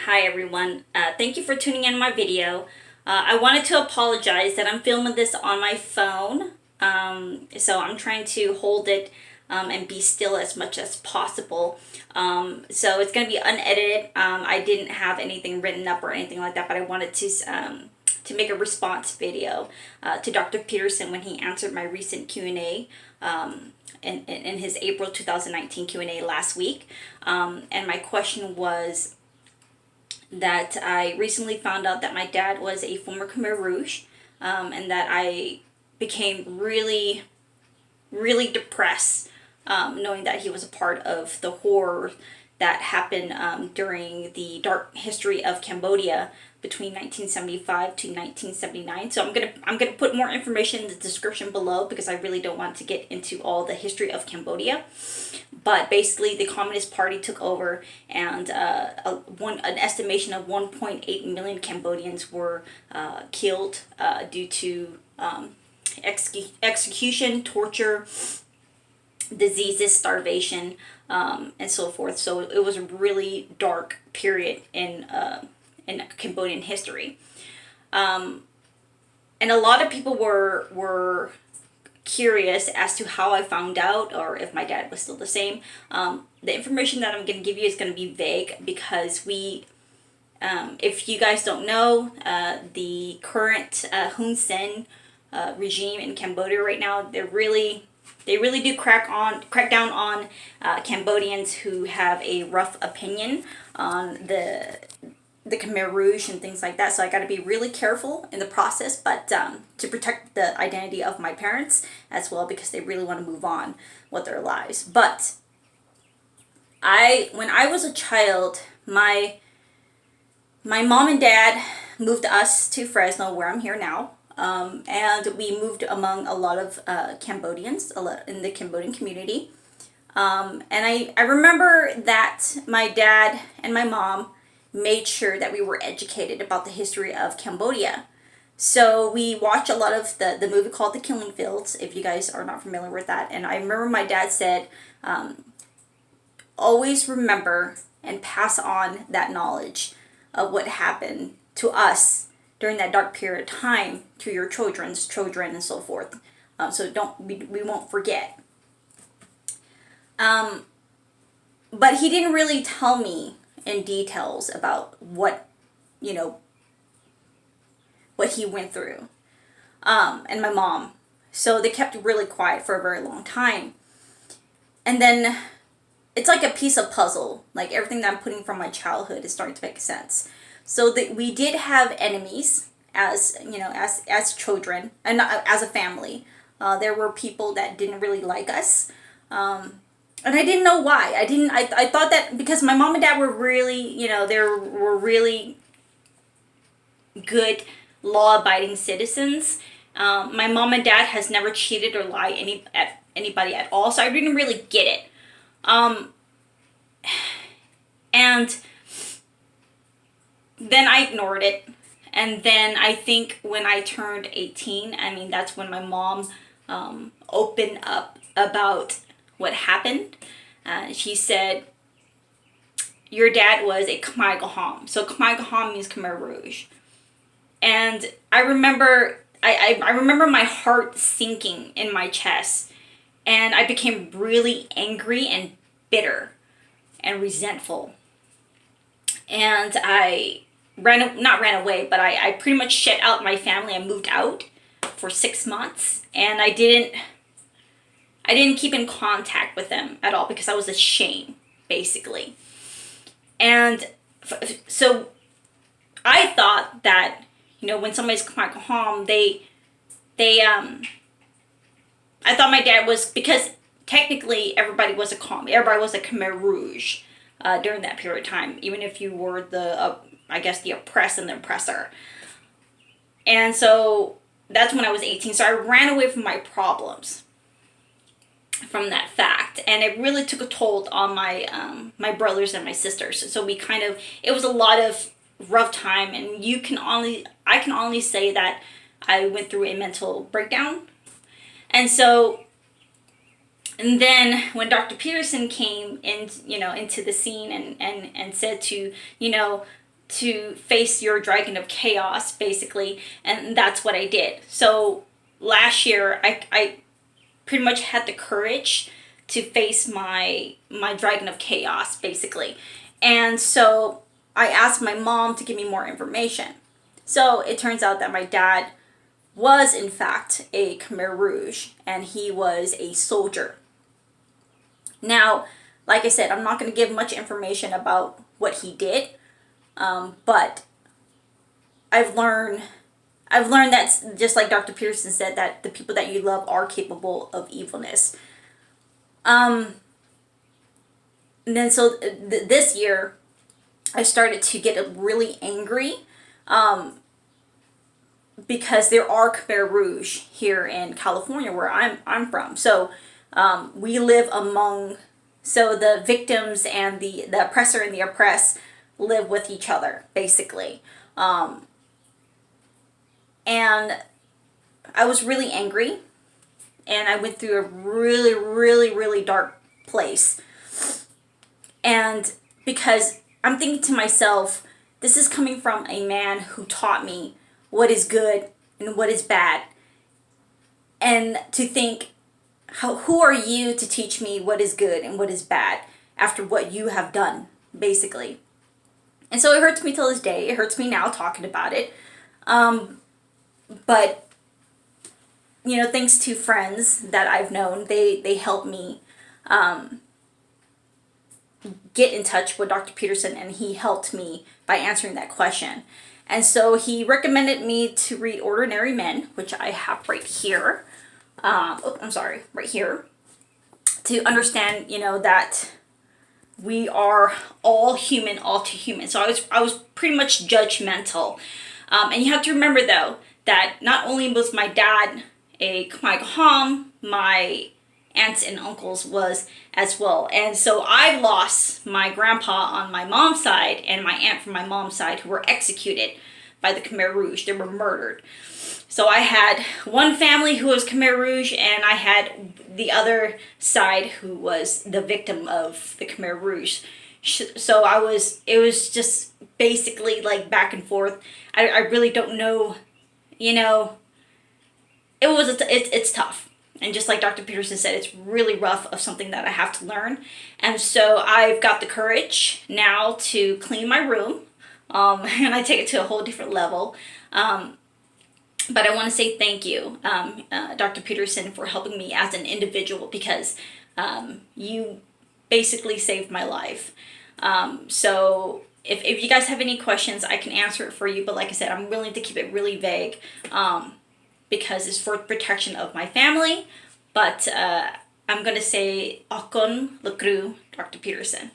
Hi everyone, thank you for tuning in my video. I wanted to apologize that I'm filming this on my phone, so I'm trying to hold it and be still as much as possible. So it's going to be unedited. I didn't have anything written up or anything like that, but I wanted to make a response video to Dr. Peterson when he answered my recent Q&A. In his April 2019 Q&A last week. And my question was that I recently found out that my dad was a former Khmer Rouge, and that I became really, really depressed knowing that he was a part of the horror that happened during the dark history of Cambodia between 1975 to 1979. So I'm gonna put more information in the description below because I really don't want to get into all the history of Cambodia. But basically, the Communist Party took over, and an estimation of 1.8 million Cambodians were killed due to execution, torture, diseases, starvation, and so forth. So it was a really dark period in Cambodian history, and a lot of people were curious as to how I found out or if my dad was still the same. The information that I'm going to give you is going to be vague because if you guys don't know, the current Hun Sen regime in Cambodia right now, they really do crack down on Cambodians who have a rough opinion on the Khmer Rouge and things like that. So I got to be really careful in the process, but to protect the identity of my parents as well, because they really want to move on with their lives. But when I was a child, my mom and dad moved us to Fresno, where I'm here now. And we moved among a lot of Cambodians, in the Cambodian community. And I remember that my dad and my mom made sure that we were educated about the history of Cambodia. So we watched a lot of the movie called The Killing Fields, if you guys are not familiar with that. And I remember my dad said, always remember and pass on that knowledge of what happened to us during that dark period of time to your children's children and so forth. So we won't forget. But he didn't really tell me in details about what he went through, and my mom. So they kept really quiet for a very long time. And then it's like a piece of puzzle. Like everything that I'm putting from my childhood is starting to make sense. So that we did have enemies as children and as a family. There were people that didn't really like us. And I didn't know why. I thought that because my mom and dad were really, they were really good, law-abiding citizens. My mom and dad has never cheated or lied at anybody at all, so I didn't really get it. And then I ignored it. And then I think when I turned 18, that's when my mom opened up about what happened. She said, your dad was a A.K.A. So A.K.A. means Khmer Rouge. And I remember I remember my heart sinking in my chest, and I became really angry and bitter and resentful. And I not ran away, but I pretty much shut out my family. I moved out for 6 months, and I didn't keep in contact with them at all because I was ashamed, basically. And so I thought that, when somebody's home, I thought my dad was, because technically everybody was a Khmer Rouge during that period of time, even if you were the oppressed and the oppressor. And so that's when I was 18. So I ran away from my problems, from that fact, and it really took a toll on my my brothers and my sisters. So it was a lot of rough time, and I can only say that I went through a mental breakdown. And then when Dr. Peterson came in, into the scene and said to, to face your dragon of chaos, basically, and that's what I did. So last year, I pretty much had the courage to face my dragon of chaos, basically. And so I asked my mom to give me more information. So it turns out that my dad was in fact a Khmer Rouge, and he was a soldier. Now, like I said, I'm not going to give much information about what he did, but I've learned that, just like Dr. Peterson said, that the people that you love are capable of evilness. And then so this year, I started to get really angry, because there are Khmer Rouge here in California, where I'm from. So we live among, so the victims and the oppressor and the oppressed live with each other, basically. And I was really angry, and I went through a really, really, really dark place. And because I'm thinking to myself, this is coming from a man who taught me what is good and what is bad. And to think, who are you to teach me what is good and what is bad after what you have done, basically. And so it hurts me till this day. It hurts me now talking about it. But, you know, thanks to friends that I've known, they helped me get in touch with Dr. Peterson, and he helped me by answering that question. And so he recommended me to read Ordinary Men, which I have right here. Right here. To understand, you know, that we are all human, all too human. So I was pretty much judgmental. And you have to remember, though, that not only was my dad a Khmer Rouge, my aunts and uncles was as well. And so I lost my grandpa on my mom's side and my aunt from my mom's side, who were executed by the Khmer Rouge. They were murdered. So I had one family who was Khmer Rouge, and I had the other side who was the victim of the Khmer Rouge. So it was just basically like back and forth. I really don't know, you know, it's tough. And just like Dr. Peterson said, it's really rough, of something that I have to learn. And so I've got the courage now to clean my room, and I take it to a whole different level. But I want to say thank you, Dr. Peterson, for helping me as an individual, because you basically saved my life. So if you guys have any questions, I can answer it for you. But like I said, I'm willing to keep it really vague, because it's for protection of my family. But I'm going to say Akon Lakru, Dr. Peterson.